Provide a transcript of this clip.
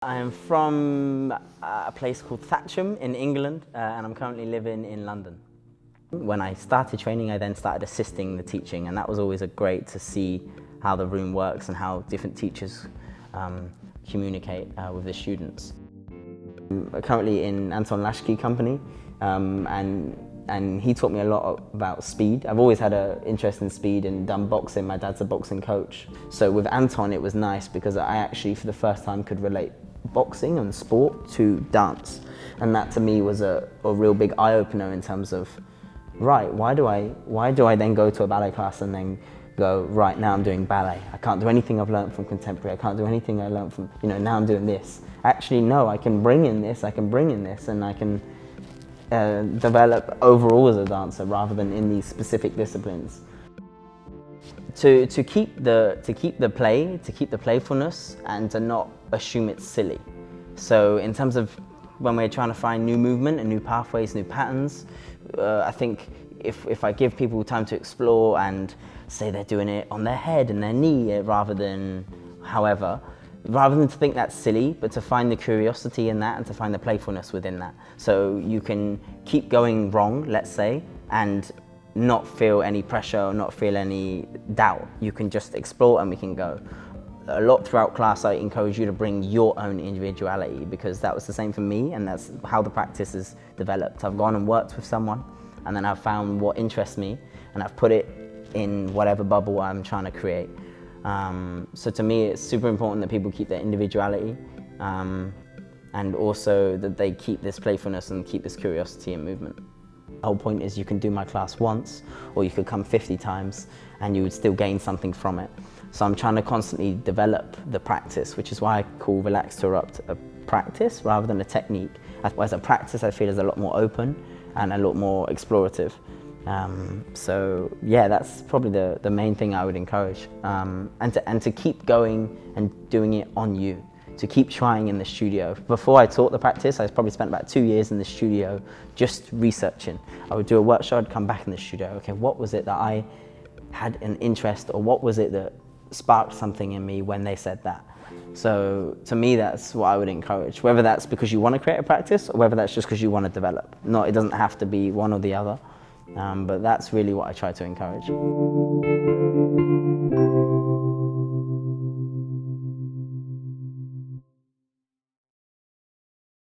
I'm from a place called Thatcham in England, and I'm currently living in London. When I started training, I then started assisting the teaching, and that was always great to see how the room works and how different teachers communicate with the students. I'm currently in Anton Lachky Company, and he taught me a lot about speed. I've always had an interest in speed and done boxing. My dad's a boxing coach. So with Anton, it was nice because I actually, for the first time, could relate boxing and sport to dance. And that to me was a real big eye-opener in terms of, right, why do I then go to a ballet class and then go, right, now I'm doing ballet. I can't do anything I've learned from contemporary. I can't do anything I learned from, now I'm doing this. Actually, no, I can bring in this, and I can develop overall as a dancer rather than in these specific disciplines. To keep the play, to keep the playfulness, and to not assume it's silly. So in terms of when we're trying to find new movement and new pathways, new patterns, I think if I give people time to explore and say they're doing it on their head and their knee rather than to think that's silly, but to find the curiosity in that and to find the playfulness within that. So you can keep going wrong, let's say, and not feel any pressure or not feel any doubt. You can just explore and we can go. A lot throughout class I encourage you to bring your own individuality, because that was the same for me, and that's how the practice has developed. I've gone and worked with someone, and then I've found what interests me, and I've put it in whatever bubble I'm trying to create. So to me it's super important that people keep their individuality, and also that they keep this playfulness and keep this curiosity and movement. The whole point is you can do my class once, or you could come 50 times and you would still gain something from it. So I'm trying to constantly develop the practice, which is why I call Relax to Erupt a practice rather than a technique. Whereas a practice I feel is a lot more open and a lot more explorative. So yeah, that's probably the main thing I would encourage. And to keep going and doing it on you. To keep trying in the studio. Before I taught the practice, I probably spent about 2 years in the studio just researching. I would do a workshop, I'd come back in the studio, okay, what was it that I had an interest, or what was it that sparked something in me when they said that? So to me, that's what I would encourage, whether that's because you want to create a practice or whether that's just because you want to develop. No, it doesn't have to be one or the other, but that's really what I try to encourage.